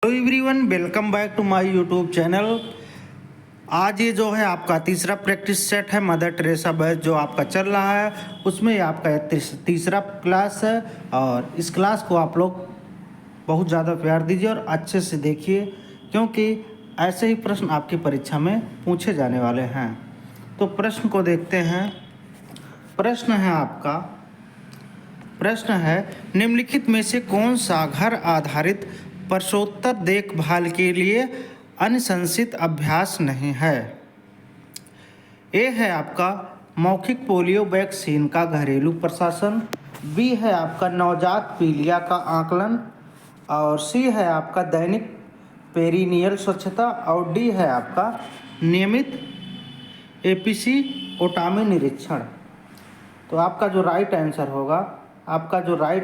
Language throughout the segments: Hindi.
Hello everyone, welcome back to my YouTube channel. आज ये जो है आपका तीसरा प्रैक्टिस सेट है मदर टेरेसा बैच जो आपका चल रहा है, उसमें ये आपका तीसरा क्लास है। और इस क्लास को आप लोग बहुत ज़्यादा प्यार दीजिए और अच्छे से देखिए, क्योंकि ऐसे ही प्रश्न आपकी परीक्षा में पूछे जाने वाले हैं। तो प्रश्न को देखते हैं। प्रश्न है निम्नलिखित में से कौन सा घर आधारित प्रसवोत्तर देखभाल के लिए अनुशंसित अभ्यास नहीं है। ए है आपका मौखिक पोलियो वैक्सीन का घरेलू प्रशासन, बी है आपका नवजात पीलिया का आकलन, और सी है आपका दैनिक पेरिनियल स्वच्छता, और डी है आपका नियमित एपीसी ओटामी निरीक्षण। तो आपका जो राइट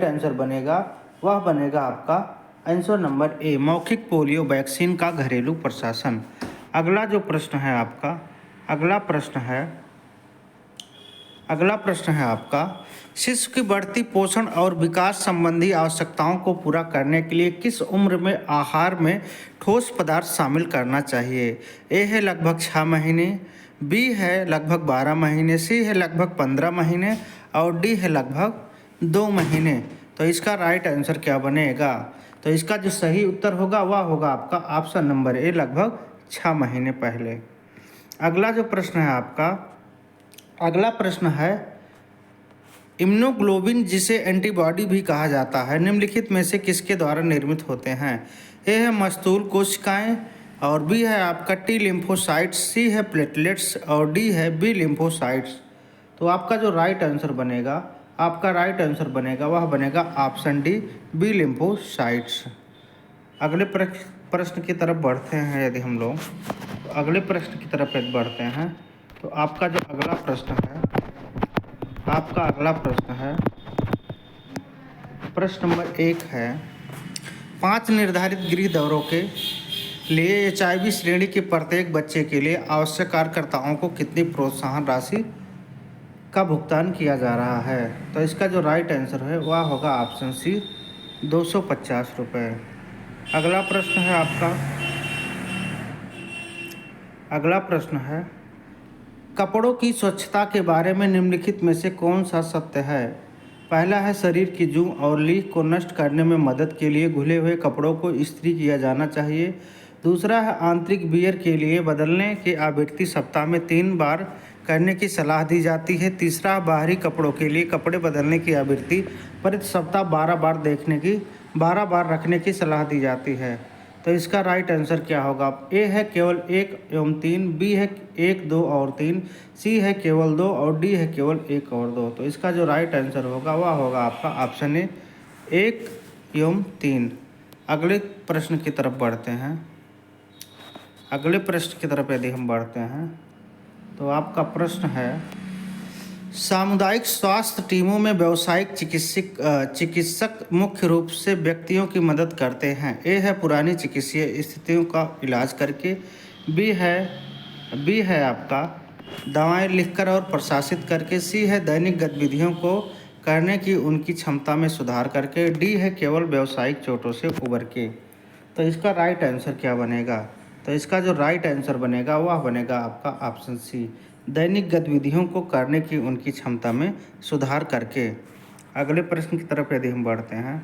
आंसर बनेगा वह बनेगा आपका आंसर नंबर ए, मौखिक पोलियो वैक्सीन का घरेलू प्रशासन। अगला प्रश्न है आपका शिशु की बढ़ती पोषण और विकास संबंधी आवश्यकताओं को पूरा करने के लिए किस उम्र में आहार में ठोस पदार्थ शामिल करना चाहिए। ए है लगभग 6 महीने, बी है लगभग 12 महीने, सी है लगभग 15 महीने, और डी है लगभग 2 महीने। तो इसका राइट आंसर क्या बनेगा? तो इसका जो सही उत्तर होगा वह होगा आपका ऑप्शन नंबर ए, लगभग 6 महीने पहले। अगला प्रश्न है इम्यूनोग्लोबिन, जिसे एंटीबॉडी भी कहा जाता है, निम्नलिखित में से किसके द्वारा निर्मित होते हैं। ए है मस्तूल कोशिकाएं, और बी है आपका टी लिम्फोसाइट्स, सी है प्लेटलेट्स, और डी है बी लिम्फोसाइट्स। तो आपका जो राइट आंसर बनेगा वह बनेगा ऑप्शन डी, बी लिम्फोसाइट्स। अगले प्रश्न की तरफ बढ़ते हैं। यदि हम लोग अगले प्रश्न की तरफ बढ़ते हैं तो आपका जो अगला प्रश्न है प्रश्न नंबर 1 है 5 निर्धारित गृह दौरों के लिए HIV श्रेणी के प्रत्येक बच्चे के लिए आवश्यक कार्यकर्ताओं को कितनी प्रोत्साहन राशि का भुगतान किया जा रहा है। तो इसका जो राइट आंसर है वह होगा ऑप्शन सी, 250 रुपये। अगला प्रश्न है कपड़ों की स्वच्छता के बारे में निम्नलिखित में से कौन सा सत्य है। पहला है शरीर की जूं और लीक को नष्ट करने में मदद के लिए घुले हुए कपड़ों को इस्त्री किया जाना चाहिए। दूसरा है आंतरिक बियर के लिए बदलने की आवृत्ति सप्ताह में 3 बार करने की सलाह दी जाती है। तीसरा बाहरी कपड़ों के लिए कपड़े बदलने की आवृत्ति प्रति सप्ताह 12 बार रखने की सलाह दी जाती है। तो इसका राइट आंसर क्या होगा? ए है केवल 1 एवं 3, बी है 1, 2 और 3, सी है केवल 2, और डी है केवल 1 और 2। तो इसका जो राइट आंसर होगा वह होगा आपका ऑप्शन ए, 1 एवं 3। अगले प्रश्न की तरफ यदि हम बढ़ते हैं तो आपका प्रश्न है सामुदायिक स्वास्थ्य टीमों में व्यावसायिक चिकित्सक मुख्य रूप से व्यक्तियों की मदद करते हैं। ए है पुरानी चिकित्सीय स्थितियों का इलाज करके, बी है आपका दवाएं लिखकर और प्रशासित करके, सी है दैनिक गतिविधियों को करने की उनकी क्षमता में सुधार करके, डी है केवल व्यावसायिक चोटों से उबर के। तो इसका राइट आंसर क्या बनेगा? तो इसका जो राइट आंसर बनेगा वह बनेगा आपका ऑप्शन सी, दैनिक गतिविधियों को करने की उनकी क्षमता में सुधार करके। अगले प्रश्न की तरफ यदि हम बढ़ते हैं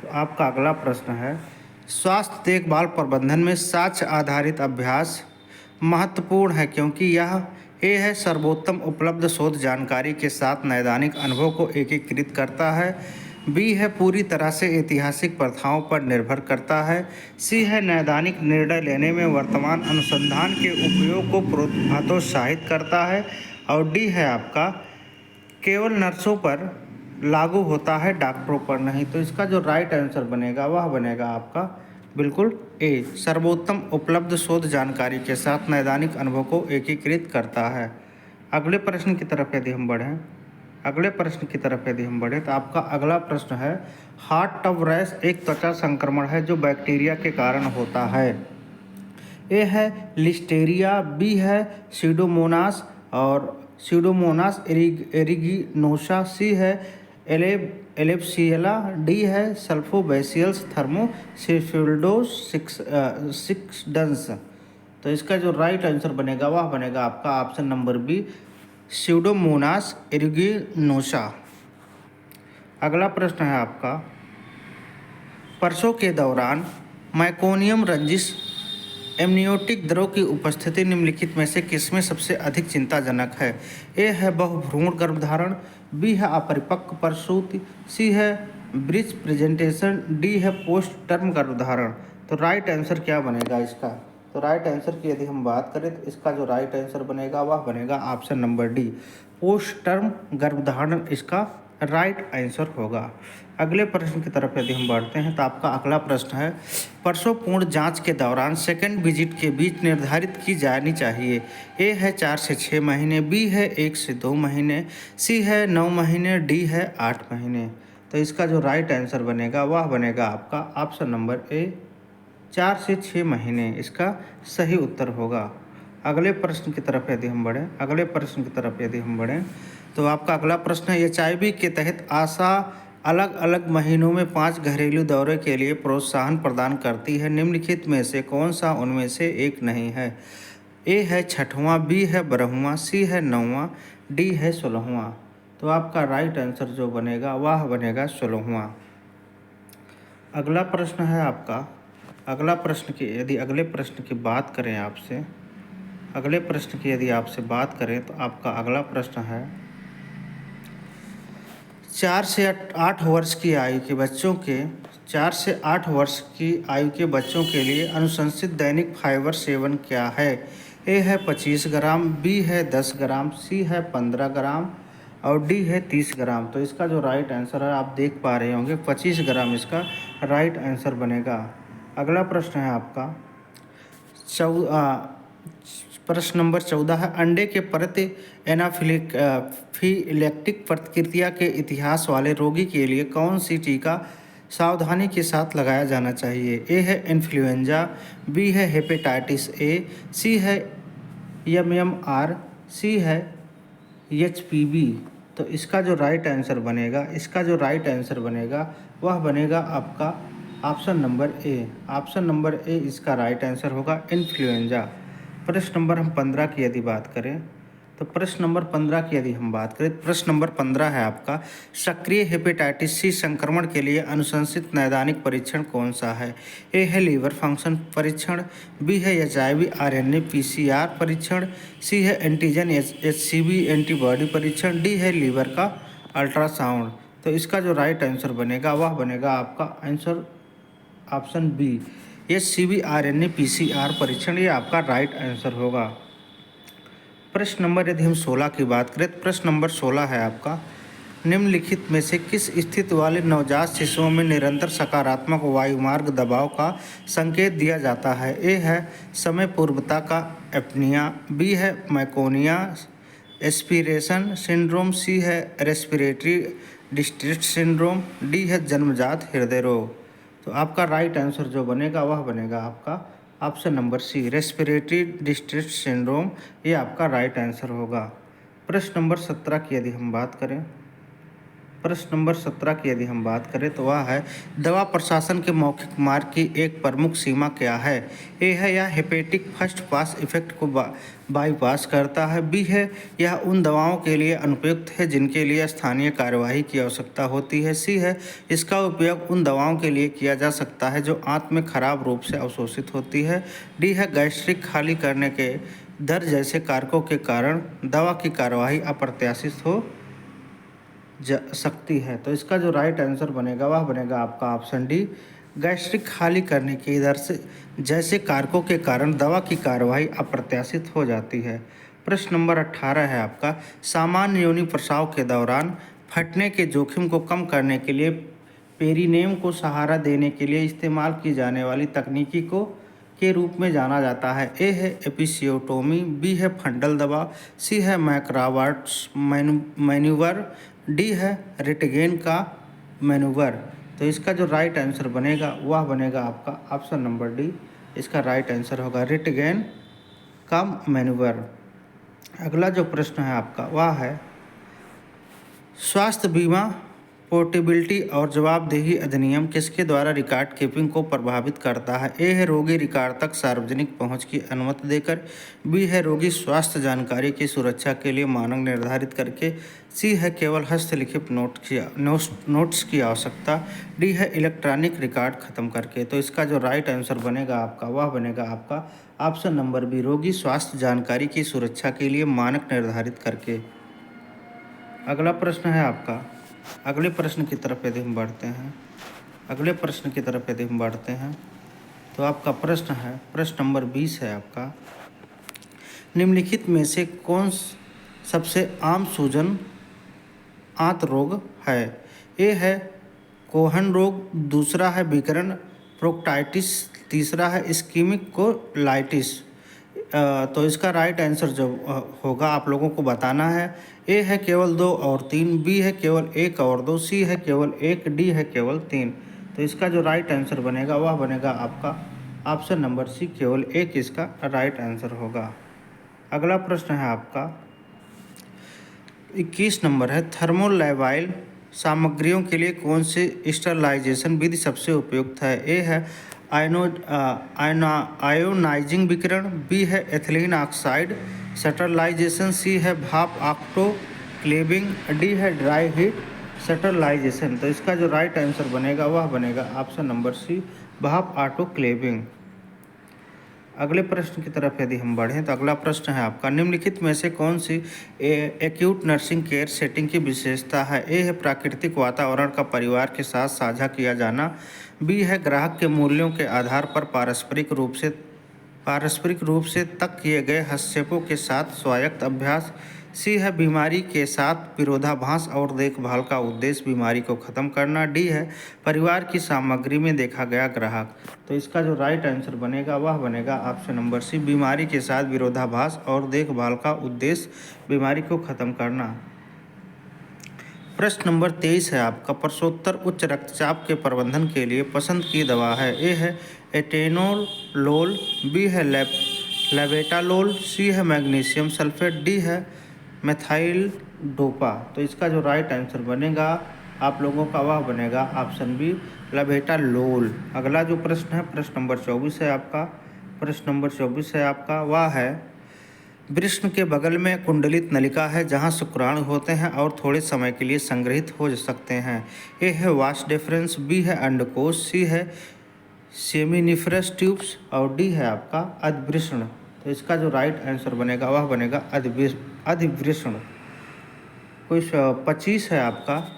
तो आपका अगला प्रश्न है स्वास्थ्य देखभाल प्रबंधन में साक्ष्य आधारित अभ्यास महत्वपूर्ण है क्योंकि यह ए है सर्वोत्तम उपलब्ध शोध जानकारी के साथ नैदानिक अनुभव को एकीकृत करता है, बी है पूरी तरह से ऐतिहासिक प्रथाओं पर निर्भर करता है, सी है नैदानिक निर्णय लेने में वर्तमान अनुसंधान के उपयोग को प्रोत्साहित करता है, और डी है आपका केवल नर्सों पर लागू होता है, डॉक्टरों पर नहीं। तो इसका जो राइट आंसर बनेगा वह बनेगा आपका बिल्कुल ए, सर्वोत्तम उपलब्ध शोध जानकारी के साथ नैदानिक अनुभव को एकीकृत करता है। अगले प्रश्न की तरफ यदि हम बढ़ें तो आपका अगला प्रश्न है हार्ट टब रैश एक त्वचा संक्रमण है जो बैक्टीरिया के कारण होता है। ए है लिस्टेरिया, बी है सीडोमोनास एरिगिनोसा, सी है एलेप्सियला, डी है सल्फोबैसियल्स थर्मोसिफिल्डोसिक्सडेंस। तो इसका जो राइट आंसर बनेगा वह बनेगा आपका option number B, Pseudomonas aeruginosa. अगला प्रश्न है आपका, प्रसव के दौरान माइकोनियम रंजिश एमनियोटिक द्रव की उपस्थिति निम्नलिखित में से किसमें सबसे अधिक चिंताजनक है? ए है बहुभ्रूण गर्भधारण, बी है अपरिपक्व प्रसूति, सी है ब्रीच प्रेजेंटेशन, डी है पोस्ट टर्म गर्भधारण। तो राइट आंसर क्या बनेगा इसका? तो राइट आंसर की यदि हम बात करें तो इसका जो राइट आंसर बनेगा वह बनेगा option number D, post term गर्भधारण इसका राइट आंसर होगा। अगले प्रश्न की तरफ यदि हम बढ़ते हैं तो आपका अगला प्रश्न है, प्रसव पूर्ण जांच के दौरान सेकेंड विजिट के बीच निर्धारित की जानी चाहिए। ए है 4 से 6 महीने, बी है 1 से 2 महीने, सी है 9 महीने, डी है 8 महीने। तो इसका जो राइट आंसर बनेगा वह बनेगा आपका ऑप्शन नंबर ए, 4 से 6 महीने इसका सही उत्तर होगा। अगले प्रश्न की तरफ यदि हम बढ़ें तो आपका अगला प्रश्न है, HIV के तहत आशा अलग अलग महीनों में 5 घरेलू दौरे के लिए प्रोत्साहन प्रदान करती है। निम्नलिखित में से कौन सा उनमें से एक नहीं है? ए है 6वां, बी है 12वां, सी है 9वां, डी है 16वां। तो आपका राइट आंसर जो बनेगा वह बनेगा 16वां। अगला प्रश्न है आपका, अगले प्रश्न की यदि आपसे बात करें तो आपका अगला प्रश्न है, 4 से 8 वर्ष की आयु के बच्चों के लिए अनुशंसित दैनिक फाइबर सेवन क्या है? ए है 25 ग्राम, बी है 10 ग्राम, सी है 15 ग्राम और डी है 30 ग्राम। तो इसका जो राइट आंसर है आप देख पा रहे होंगे 25 ग्राम इसका राइट आंसर बनेगा। अगला प्रश्न है आपका प्रश्न नंबर 14 है, अंडे के प्रति एनाफिलेक्टिक प्रतिक्रिया के इतिहास वाले रोगी के लिए कौन सी टीका सावधानी के साथ लगाया जाना चाहिए? ए है इन्फ्लुएंजा, बी है हेपेटाइटिस ए, सी है MMR, सी है HPV। तो इसका जो राइट आंसर बनेगा वह बनेगा आपका ऑप्शन नंबर ए इसका राइट आंसर होगा, इन्फ्लुएंजा। प्रश्न नंबर 15 की यदि बात करें तो प्रश्न नंबर 15 है आपका, सक्रिय हेपेटाइटिस सी संक्रमण के लिए अनुशंसित नैदानिक परीक्षण कौन सा है? ए है लीवर फंक्शन परीक्षण, बी है HIV RNA PCR परीक्षण, सी है एंटीजन HCV एंटीबॉडी परीक्षण, डी है लीवर का अल्ट्रासाउंड। तो इसका जो राइट आंसर बनेगा वह बनेगा आपका answer option B, HCV RNA PCR परीक्षण, ये आपका राइट आंसर होगा। प्रश्न नंबर यदि हम 16 की बात करें तो प्रश्न नंबर 16 है आपका, निम्नलिखित में से किस स्थिति वाले नवजात शिशुओं में निरंतर सकारात्मक वायुमार्ग दबाव का संकेत दिया जाता है? ए है समय पूर्वता का एपनिया, बी है मैकोनिया एस्पिरेशन सिंड्रोम, सी है रेस्पिरेटरी डिस्ट्रेस सिंड्रोम, डी है जन्मजात हृदय रोग। तो आपका राइट आंसर जो बनेगा वह बनेगा आपका option number C, respiratory distress syndrome, ये आपका राइट आंसर होगा। प्रश्न नंबर 17 की यदि हम बात करें तो वह है, दवा प्रशासन के मौखिक मार्ग की एक प्रमुख सीमा क्या है? ए है यह हेपेटिक फर्स्ट पास इफेक्ट को बाईपास करता है, बी है यह उन दवाओं के लिए अनुपयुक्त है जिनके लिए स्थानीय कार्यवाही की आवश्यकता होती है, सी है इसका उपयोग उन दवाओं के लिए किया जा सकता है जो आंत में खराब रूप से अवशोषित होती है, डी है गैस्ट्रिक खाली करने के दर जैसे कारकों के कारण दवा की कार्यवाही अप्रत्याशित हो सकती है। तो इसका जो राइट आंसर बनेगा वह बनेगा आपका ऑप्शन डी, गैस्ट्रिक खाली करने की दर से जैसे कारकों के कारण दवा की कार्यवाही अप्रत्याशित हो जाती है। प्रश्न नंबर 18 है आपका, सामान्य योनि प्रसाव के दौरान फटने के जोखिम को कम करने के लिए पेरिनेम को सहारा देने के लिए इस्तेमाल की जाने वाली तकनीकी को के रूप में जाना जाता है? ए है एपिसियोटोमी, बी है फंडल दबाव, सी है मैक्रावर्ट्स मैन्यूवर, डी है रिटगेन का मैनूवर। तो इसका जो राइट आंसर बनेगा वह बनेगा आपका ऑप्शन नंबर डी, इसका राइट आंसर होगा रिटगेन का मैनूवर। अगला जो प्रश्न है आपका वह है, स्वास्थ्य बीमा पोर्टेबिलिटी और जवाबदेही अधिनियम किसके द्वारा रिकॉर्ड कीपिंग को प्रभावित करता है? ए है रोगी रिकॉर्ड तक सार्वजनिक पहुंच की अनुमति देकर, बी है रोगी स्वास्थ्य जानकारी की सुरक्षा के लिए मानक निर्धारित करके, सी है केवल हस्तलिखित नोट्स की आवश्यकता, डी है इलेक्ट्रॉनिक रिकॉर्ड खत्म करके। तो इसका जो राइट आंसर बनेगा आपका वह बनेगा आपका ऑप्शन नंबर बी, रोगी स्वास्थ्य जानकारी की सुरक्षा के लिए मानक निर्धारित करके। अगला प्रश्न है आपका, अगले प्रश्न की तरफ यदि हम बढ़ते हैं, तो आपका प्रश्न है, प्रश्न नंबर 20 है आपका, निम्नलिखित में से कौन सबसे आम सूजन आंत रोग है? ए है कोहन रोग, दूसरा है विकिरण प्रोक्टाइटिस, तीसरा है इस्कीमिक कोलाइटिस। तो इसका राइट आंसर जो होगा आप लोगों को बताना है। ए है केवल 2 और 3, बी है केवल 1 और 2, सी है केवल 1, डी है केवल 3। तो इसका जो राइट आंसर बनेगा वह बनेगा आपका ऑप्शन नंबर सी, केवल 1 इसका राइट आंसर होगा। अगला प्रश्न है आपका 21 नंबर है, थर्मोलाइवाइल सामग्रियों के लिए कौन सी स्टरलाइजेशन विधि सबसे उपयुक्त है? ए है आयोनाइजिंग विकिरण, बी है एथिलीन ऑक्साइड स्टरलाइजेशन, सी है भाप ऑटोक्लेविंग, डी है ड्राई हीट स्टरलाइजेशन। तो इसका जो राइट आंसर बनेगा वह बनेगा ऑप्शन नंबर सी, भाप ऑटोक्लेविंग। अगले प्रश्न की तरफ यदि हम बढ़ें तो अगला प्रश्न है आपका, निम्नलिखित में से कौन सी एक्यूट नर्सिंग केयर सेटिंग की विशेषता है? ए है प्राकृतिक वातावरण का परिवार के साथ साझा किया जाना, बी है ग्राहक के मूल्यों के आधार पर पारस्परिक रूप से तक किए गए हस्तक्षेपों के साथ स्वायत्त अभ्यास, सी है बीमारी के साथ विरोधाभास और देखभाल का उद्देश्य बीमारी को खत्म करना, डी है परिवार की सामग्री में देखा गया ग्राहक। तो इसका जो राइट आंसर बनेगा वह बनेगा ऑप्शन नंबर सी, बीमारी के साथ विरोधाभास और देखभाल का उद्देश्य बीमारी को खत्म करना। प्रश्न नंबर 23 है आपका, प्रसवोत्तर उच्च रक्तचाप के प्रबंधन के लिए पसंद की दवा है? ए है एटेनोलोल, बी है लेवेटालोल, सी है मैग्नीशियम सल्फेट, डी है मेथाइल डोपा। तो इसका जो राइट आंसर बनेगा आप लोगों का वह बनेगा ऑप्शन बी, लेवेटालोल। अगला जो प्रश्न है, प्रश्न नंबर 24 है आपका, वह है वृषण के बगल में कुंडलित नलिका है जहां शुक्राणु होते हैं और थोड़े समय के लिए संग्रहित हो सकते हैं। ए है वास डिफरेंस, बी है अंडकोश, सी है सेमिनिफरस ट्यूब्स और डी है आपका अधिवृषण। तो इसका जो राइट आंसर बनेगा वह बनेगा अधिवृषण। क्वेश्चन 25 है आपका,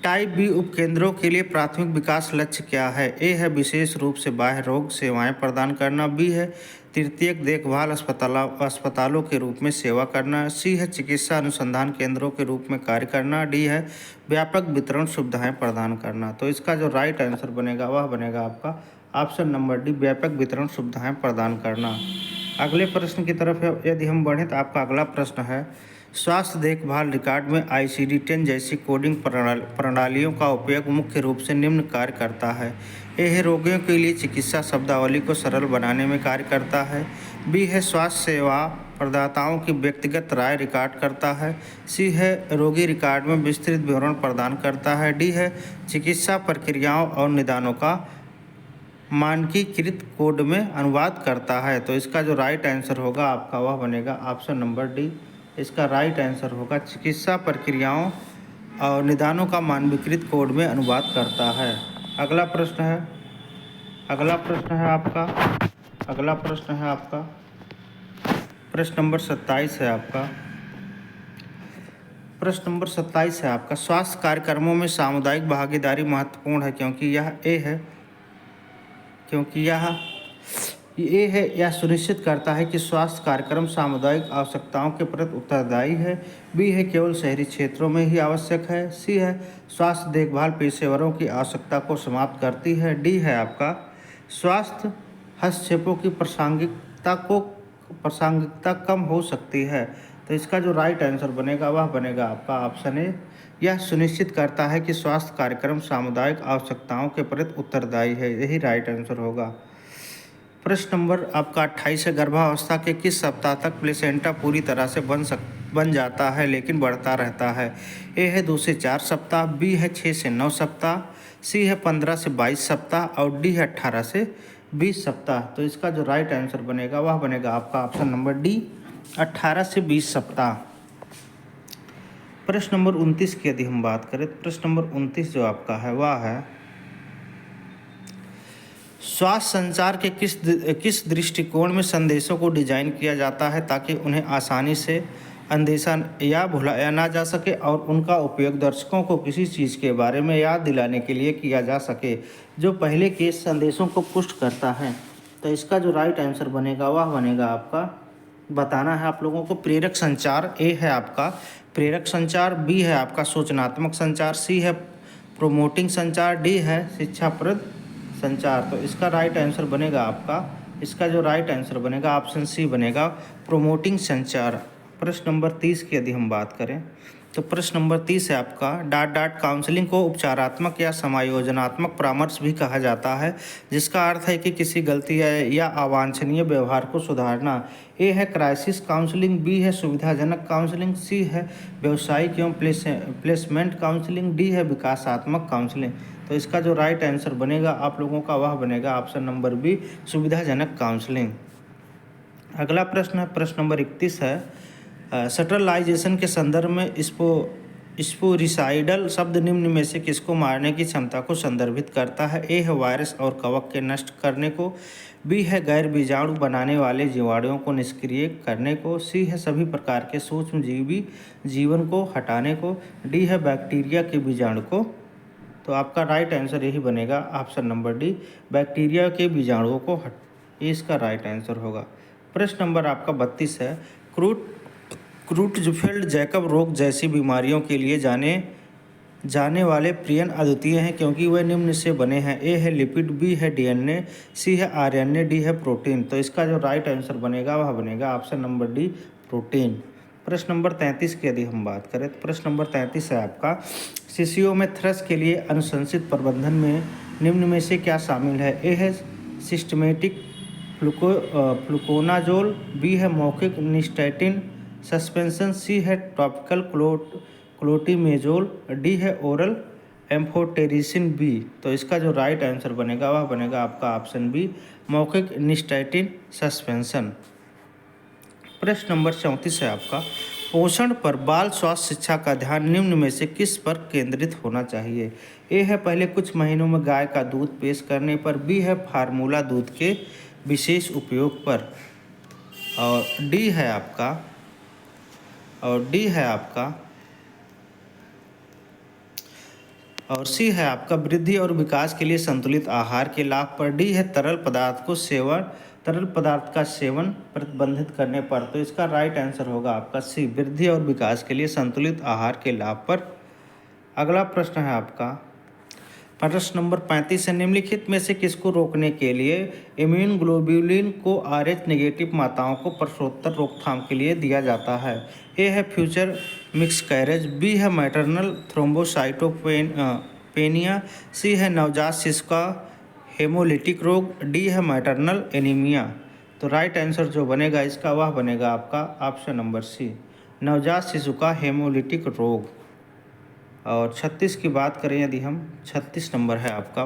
टाइप बी उपकेंद्रों के लिए प्राथमिक विकास लक्ष्य क्या है? ए है विशेष रूप से बाह्य रोग सेवाएं प्रदान करना, बी है तृतीयक देखभाल अस्पतालों के रूप में सेवा करना, सी है चिकित्सा अनुसंधान केंद्रों के रूप में कार्य करना, डी है व्यापक वितरण सुविधाएं प्रदान करना। तो इसका जो राइट आंसर बनेगा वह बनेगा आपका ऑप्शन नंबर डी, व्यापक वितरण सुविधाएं प्रदान करना। अगले प्रश्न की तरफ यदि हम बढ़ें तो आपका अगला प्रश्न है, स्वास्थ्य देखभाल रिकॉर्ड में ICD-10 जैसी कोडिंग प्रणालियों का उपयोग मुख्य रूप से निम्न कार्य करता है। ए है रोगियों के लिए चिकित्सा शब्दावली को सरल बनाने में कार्य करता है, बी है स्वास्थ्य सेवा प्रदाताओं की व्यक्तिगत राय रिकॉर्ड करता है, सी है रोगी रिकॉर्ड में विस्तृत विवरण प्रदान करता है, डी है चिकित्सा प्रक्रियाओं और निदानों का मानकीकृत कोड में अनुवाद करता है। तो इसका जो राइट आंसर होगा आपका वह बनेगा ऑप्शन नंबर डी, इसका राइट आंसर होगा चिकित्सा प्रक्रियाओं और निदानों का मानकीकृत कोड में अनुवाद करता है। अगला प्रश्न है आपका प्रश्न नंबर 27 है आपका, स्वास्थ्य कार्यक्रमों में सामुदायिक भागीदारी महत्वपूर्ण है यह सुनिश्चित करता है कि स्वास्थ्य कार्यक्रम सामुदायिक आवश्यकताओं के प्रति उत्तरदायी है, बी है केवल शहरी क्षेत्रों में ही आवश्यक है, सी है स्वास्थ्य देखभाल पेशेवरों की आवश्यकता को समाप्त करती है, डी है आपका स्वास्थ्य हस्तक्षेपों की प्रासंगिकता कम हो सकती है। तो इसका जो राइट आंसर बनेगा वह बनेगा आपका ऑप्शन ए, यह सुनिश्चित करता है कि स्वास्थ्य कार्यक्रम सामुदायिक आवश्यकताओं के प्रति उत्तरदायी है, यही राइट आंसर होगा। प्रश्न नंबर आपका 28 है, गर्भावस्था के किस सप्ताह तक प्लेसेंटा पूरी तरह से बन सकता बन जाता है लेकिन बढ़ता रहता है। ए है 2 से 4 सप्ताह, बी है 6 से 9 सप्ताह, सी है 15 से 22 सप्ताह और डी है 18 से 20 सप्ताह। तो इसका जो राइट आंसर बनेगा वह बनेगा आपका ऑप्शन नंबर डी, 18 से 20 सप्ताह। प्रश्न नंबर 29 की यदि हम बात करें तो प्रश्न नंबर 29 जो आपका है वह है स्वास्थ्य संचार के किस दृष्टिकोण में संदेशों को डिजाइन किया जाता है ताकि उन्हें आसानी से अनदेखा या भुलाया ना जा सके और उनका उपयोग दर्शकों को किसी चीज़ के बारे में याद दिलाने के लिए किया जा सके जो पहले के संदेशों को पुष्ट करता है। तो इसका जो राइट आंसर बनेगा वह बनेगा आपका, बताना है आप लोगों को, प्रेरक संचार। ए है आपका प्रेरक संचार, बी है आपका सूचनात्मक संचार, सी है प्रोमोटिंग संचार, डी है शिक्षाप्रद संचार। तो इसका राइट आंसर बनेगा आपका, इसका जो राइट आंसर बनेगा ऑप्शन सी बनेगा, प्रोमोटिंग संचार। प्रश्न नंबर 30 की यदि हम बात करें तो प्रश्न नंबर 30 है आपका डॉट काउंसलिंग को उपचारात्मक या समायोजनात्मक परामर्श भी कहा जाता है, जिसका अर्थ है कि किसी गलती या अवांछनीय व्यवहार को सुधारना। ए है क्राइसिस काउंसलिंग, बी है सुविधाजनक काउंसलिंग, सी है व्यवसायिक एवं प्लेसमेंट काउंसलिंग, डी है विकासात्मक काउंसलिंग। तो इसका जो राइट आंसर बनेगा आप लोगों का वह बनेगा ऑप्शन नंबर बी, सुविधाजनक काउंसलिंग। अगला प्रश्न है प्रश्न नंबर 31 है स्टरलाइजेशन के संदर्भ में स्पोरिसाइडल शब्द निम्न में से किसको मारने की क्षमता को संदर्भित करता है। ए है वायरस और कवक के नष्ट करने को, बी है गैर बीजाणु बनाने वाले जीवाणुओं को निष्क्रिय करने को, सी है सभी प्रकार के सूक्ष्म जीवी जीवन को हटाने को, डी है बैक्टीरिया के बीजाणु को। तो आपका राइट आंसर यही बनेगा ऑप्शन नंबर डी, बैक्टीरिया के बीजाणुओं को ये इसका राइट आंसर होगा। प्रश्न नंबर आपका 32 है क्रूटजफेल्ड जैकब रोग जैसी बीमारियों के लिए जाने वाले प्रियन अद्वितीय हैं क्योंकि वे निम्न से बने हैं। ए है लिपिड, बी है डीएनए, सी है आरएनए, डी है प्रोटीन। तो इसका जो राइट आंसर बनेगा वह बनेगा ऑप्शन नंबर डी, प्रोटीन। प्रश्न नंबर 33 की यदि हम बात करें तो प्रश्न नंबर 33 है आपका शिशुओं में थ्रस के लिए अनुशंसित प्रबंधन में निम्न में से क्या शामिल है। ए है सिस्टमेटिक फ्लुकोनाजोल, बी है मौखिक निस्टैटिन सस्पेंशन, सी है टॉपिकल क्लोटिमेजोल, डी है ओरल एम्फोटेरिसिन बी। तो इसका जो राइट आंसर बनेगा वह बनेगा आपका ऑप्शन बी, मौखिक निस्टैटिन सस्पेंशन। प्रश्न नंबर 34 है आपका पोषण पर बाल स्वास्थ्य शिक्षा का ध्यान निम्न में से किस पर केंद्रित होना चाहिए। ए है पहले कुछ महीनों में गाय का दूध पेश करने पर, बी है फार्मूला दूध के विशेष उपयोग पर, और डी है आपका और सी है आपका वृद्धि और विकास के लिए संतुलित आहार के लाभ पर, डी है तरल पदार्थ का सेवन प्रतिबंधित करने पर। तो इसका राइट आंसर होगा आपका सी, वृद्धि और विकास के लिए संतुलित आहार के लाभ पर। अगला प्रश्न है आपका प्रश्न नंबर 35 है निम्नलिखित में से किसको रोकने के लिए इम्यून ग्लोब्यूलिन को RH नेगेटिव माताओं को प्रसवोत्तर रोकथाम के लिए दिया जाता है। ए है फ्यूचर मिक्सकैरेज, बी है मैटरनल थ्रोम्बोसाइटोपेनिया, सी है नवजात शिशु का हेमोलिटिक रोग, डी है मैटरनल एनीमिया। तो राइट आंसर जो बनेगा इसका वह बनेगा आपका ऑप्शन नंबर सी, नवजात शिशु का हेमोलिटिक रोग। और 36 की बात करें यदि हम, 36 नंबर है आपका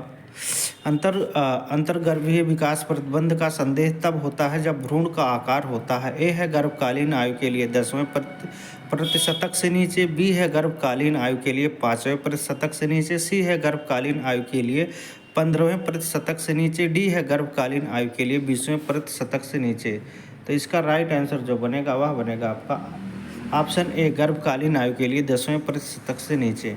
अंतर्गर्भीय विकास प्रतिबंध का संदेह तब होता है जब भ्रूण का आकार होता है। ए है गर्भकालीन आयु के लिए 10वें प्रतिशतक से नीचे, बी है गर्भकालीन आयु के लिए 5वें प्रतिशतक से नीचे, सी है गर्भकालीन आयु के लिए 15वें प्रतिशतक से नीचे, डी है गर्भकालीन आयु के लिए 20वें प्रतिशतक से नीचे। तो इसका राइट आंसर जो बनेगा वह बनेगा आपका ऑप्शन ए, गर्भकालीन आयु के लिए 10वें प्रतिशतक से नीचे।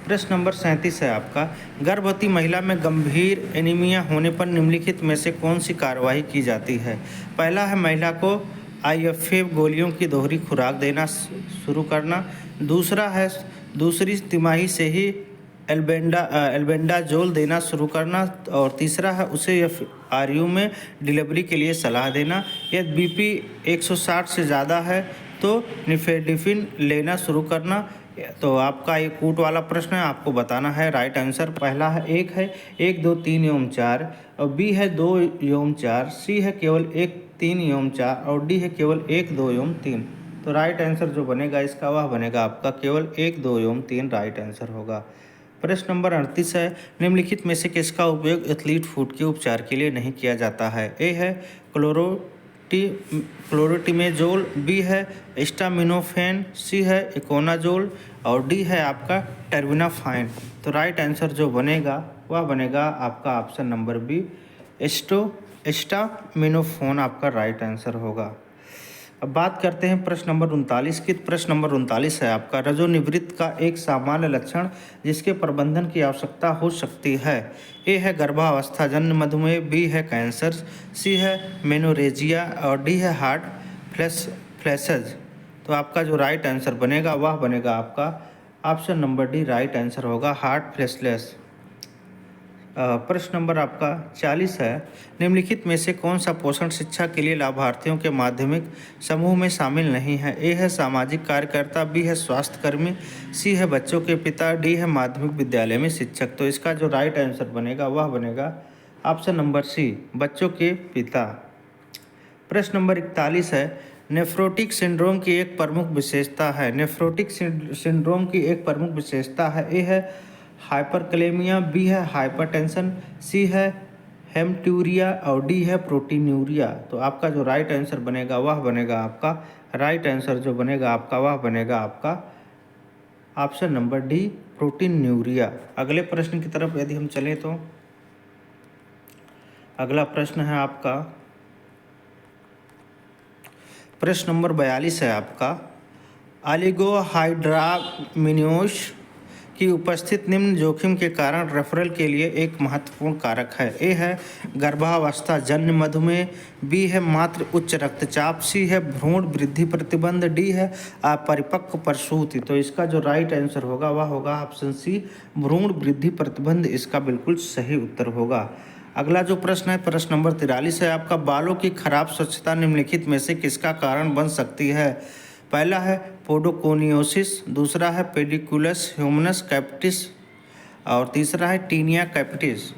प्रश्न नंबर 37 है आपका गर्भवती महिला में गंभीर एनीमिया होने पर निम्नलिखित में से कौन सी कार्यवाही की जाती है। पहला है महिला को IFA गोलियों की दोहरी खुराक देना शुरू करना, दूसरा है दूसरी तिमाही से ही एल्बेंडाजोल देना शुरू करना, और तीसरा है उसे RU में डिलीवरी के लिए सलाह देना। यदि BP 160 से ज़्यादा है तो निफेडिफिन लेना शुरू करना। तो आपका ये कूट वाला प्रश्न है, आपको बताना है राइट आंसर। पहला है 1, 2, 3 एवं 4, और बी है 2 एवं 4, सी है केवल 1, 3 एवं 4, और डी है केवल 1, 2 एवं 3। तो राइट आंसर जो बनेगा इसका वह बनेगा आपका केवल 1, 2 एवं 3 राइट आंसर होगा। प्रश्न नंबर 38 है, निम्नलिखित में से किसका उपयोग एथलीट फुट के उपचार के लिए नहीं किया जाता है? ए है क्लोरोटिमेजोल, बी है एस्टामिनोफेन, सी है इकोनाजोल और डी है आपका टर्बिनाफाइन। तो राइट आंसर जो बनेगा वह बनेगा आपका ऑप्शन नंबर बी, एस्टामिनोफोन आपका राइट आंसर होगा। अब बात करते हैं प्रश्न नंबर 39 की। प्रश्न नंबर 39 है आपका, रजोनिवृत्त का एक सामान्य लक्षण जिसके प्रबंधन की आवश्यकता हो सकती है। ए है गर्भावस्था जन्य मधुमेह, बी है कैंसर, सी है मेनोरेजिया और डी है हार्ट फ्लैशेज। तो आपका जो राइट आंसर बनेगा वह बनेगा आपका option number D, right answer होगा हार्ट फ्लैशेज। प्रश्न नंबर आपका 40 है, निम्नलिखित में से कौन सा पोषण शिक्षा के लिए लाभार्थियों के माध्यमिक समूह में शामिल नहीं है? ए है सामाजिक कार्यकर्ता, बी है स्वास्थ्यकर्मी, सी है बच्चों के पिता, डी है माध्यमिक विद्यालय में शिक्षक। तो इसका जो राइट आंसर बनेगा वह बनेगा ऑप्शन नंबर सी, बच्चों के पिता। प्रश्न नंबर 41 है, नेफ्रोटिक सिंड्रोम की एक प्रमुख विशेषता है। नेफ्रोटिक सिंड्रोम की एक प्रमुख विशेषता है। ए है हाइपरकलेमिया, बी है हाइपरटेंशन, सी है हेमटूरिया और डी है प्रोटीन्यूरिया। तो आपका जो राइट आंसर बनेगा वह बनेगा आपका राइट आंसर जो बनेगा आपका वह बनेगा आपका ऑप्शन नंबर डी, प्रोटीन्यूरिया। अगले प्रश्न की तरफ यदि हम चलें तो अगला प्रश्न है आपका प्रश्न नंबर 42 है आपका, ऑलिगोहाइड्रामिनोस की उपस्थित निम्न जोखिम के कारण रेफरल के लिए एक महत्वपूर्ण कारक है। ए है गर्भावस्था जन्य मधुमेह, बी है मात्र उच्च रक्तचाप, सी है भ्रूण वृद्धि प्रतिबंध, डी है अपरिपक्व प्रसूति। तो इसका जो राइट आंसर होगा वह होगा ऑप्शन सी, भ्रूण वृद्धि प्रतिबंध इसका बिल्कुल सही उत्तर होगा। अगला जो प्रश्न है प्रश्न नंबर 43 है आपका, बालों की खराब स्वच्छता निम्नलिखित में से किसका कारण बन सकती है? पहला है पोडोकोनियोसिस, दूसरा है पेडिकुलस ह्यूमनस कैपिटिस और तीसरा है टीनिया कैपिटिस।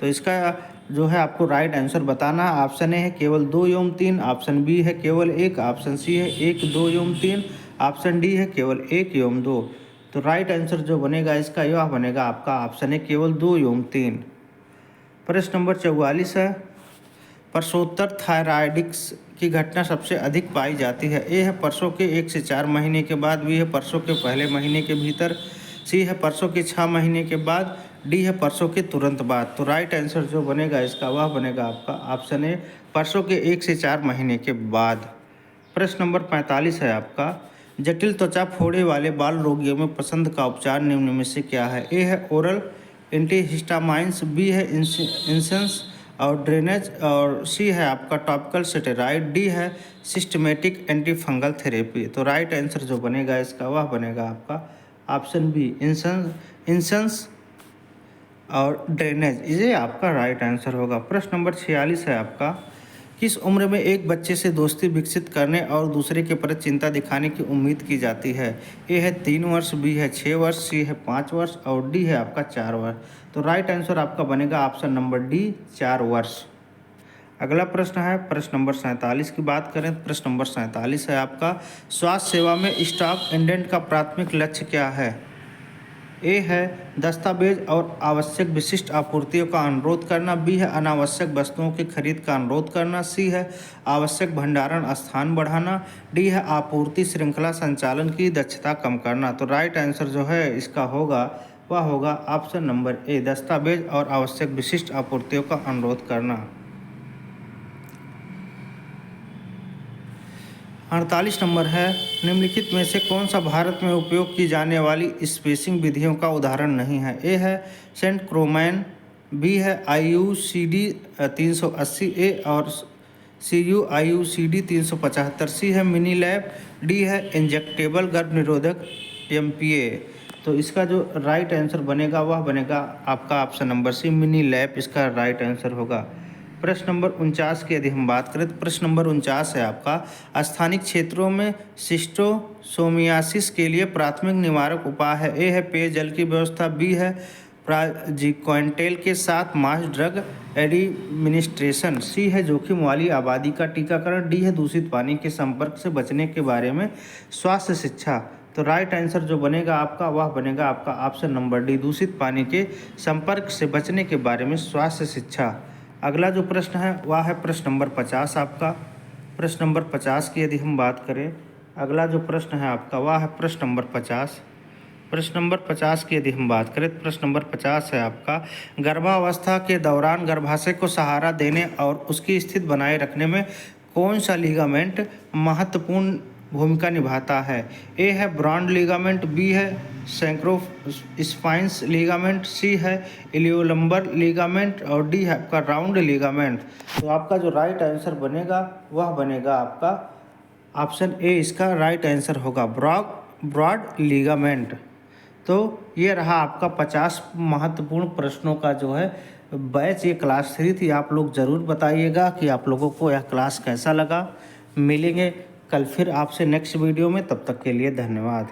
तो इसका जो है आपको राइट आंसर बताना। ऑप्शन ए है केवल 2 एवं 3, ऑप्शन बी है केवल 1, ऑप्शन सी है 1, 2 एवं 3, ऑप्शन डी है केवल 1 एवं 2। तो राइट आंसर जो बनेगा इसका यह बनेगा आपका ऑप्शन है केवल 2 एवं 3। प्रश्न नंबर 44 है, प्रसवोत्तर थायराइडिक्स की घटना सबसे अधिक पाई जाती है। ए है प्रसव के 1 से 4 महीने के बाद, बी है प्रसव के पहले महीने के भीतर, सी है प्रसव के 6 महीने के बाद, डी है प्रसव के तुरंत बाद। तो राइट आंसर जो बनेगा इसका वह बनेगा आपका ऑप्शन ए, प्रसव के 1 से 4 महीने के बाद। प्रश्न नंबर 45 है आपका, जटिल त्वचा फोड़े वाले बाल रोगियों में पसंद का उपचार निम्न में से क्या है? ए है ओरल एंटीहिस्टामाइंस, बी है इंसेंस और ड्रेनेज और सी है आपका टॉपिकल स्टेरॉइड, डी है सिस्टमेटिक एंटी फंगल थेरेपी। तो राइट आंसर जो बनेगा इसका वह बनेगा आपका ऑप्शन बी, इंसेंस और ड्रेनेज, ये आपका राइट आंसर होगा। प्रश्न नंबर 46 है आपका, किस उम्र में एक बच्चे से दोस्ती विकसित करने और दूसरे के प्रति चिंता दिखाने की उम्मीद की जाती है? ए है 3 वर्ष, बी है 6 वर्ष, सी है 5 वर्ष और डी है आपका 4 वर्ष। तो राइट आंसर आपका बनेगा ऑप्शन नंबर डी, 4 वर्ष। अगला प्रश्न है प्रश्न नंबर 47 की बात करें। प्रश्न नंबर 47 है आपका, स्वास्थ्य सेवा में स्टॉक इंडेंट का प्राथमिक लक्ष्य क्या है? ए है दस्तावेज और आवश्यक विशिष्ट आपूर्तियों का अनुरोध करना, बी है अनावश्यक वस्तुओं की खरीद का अनुरोध करना, सी है आवश्यक भंडारण स्थान बढ़ाना, डी है आपूर्ति श्रृंखला संचालन की दक्षता कम करना। तो राइट आंसर जो है इसका होगा वह होगा ऑप्शन नंबर ए, दस्तावेज और आवश्यक विशिष्ट आपूर्तियों का अनुरोध करना। 48 नंबर है, निम्नलिखित में से कौन सा भारत में उपयोग की जाने वाली स्पेसिंग विधियों का उदाहरण नहीं है? ए है सेंट क्रोमैन, बी है IUCD 380 ए और CUIUCD 375, सी है मिनी लैब, डी है इंजेक्टेबल गर्भ निरोधक MPA। तो इसका जो राइट आंसर बनेगा वह बनेगा आपका option number C, mini lab इसका राइट आंसर होगा। प्रश्न नंबर 49 की यदि हम बात करें तो प्रश्न नंबर 49 है आपका, स्थानिक क्षेत्रों में शिस्टोसोमियासिस के लिए प्राथमिक निवारक उपाय है। ए है पेयजल की व्यवस्था, बी है प्राजिक्वेंटेल के साथ मास ड्रग एडमिनिस्ट्रेशन। सी है जोखिम वाली आबादी का टीकाकरण। डी है दूषित पानी के संपर्क से बचने के बारे में स्वास्थ्य शिक्षा। तो राइट आंसर जो बनेगा आपका वह बनेगा आपका ऑप्शन नंबर डी, दूषित पानी के संपर्क से बचने के बारे में स्वास्थ्य शिक्षा। अगला जो प्रश्न है वह है प्रश्न नंबर 50 आपका। प्रश्न नंबर 50 की यदि हम बात करें, अगला जो प्रश्न है आपका वह है प्रश्न नंबर 50। प्रश्न नंबर 50 की यदि हम बात करें, प्रश्न नंबर 50 है आपका, गर्भावस्था के दौरान गर्भाशय को सहारा देने और उसकी स्थिति बनाए रखने में कौन सा लिगामेंट महत्वपूर्ण भूमिका निभाता है। ए है ब्रॉड लिगामेंट, बी है सैक्रोस्पाइनस लिगामेंट, सी है इलियोलंबर लिगामेंट और डी है आपका राउंड लिगामेंट। तो आपका जो राइट आंसर बनेगा वह बनेगा आपका ऑप्शन ए, इसका राइट आंसर होगा ब्रॉड लिगामेंट। तो ये रहा आपका 50 महत्वपूर्ण प्रश्नों का जो है बैच। ये क्लास 3 थी। आप लोग ज़रूर बताइएगा कि आप लोगों को यह क्लास कैसा लगा। मिलेंगे कल फिर आपसे नेक्स्ट वीडियो में, तब तक के लिए धन्यवाद।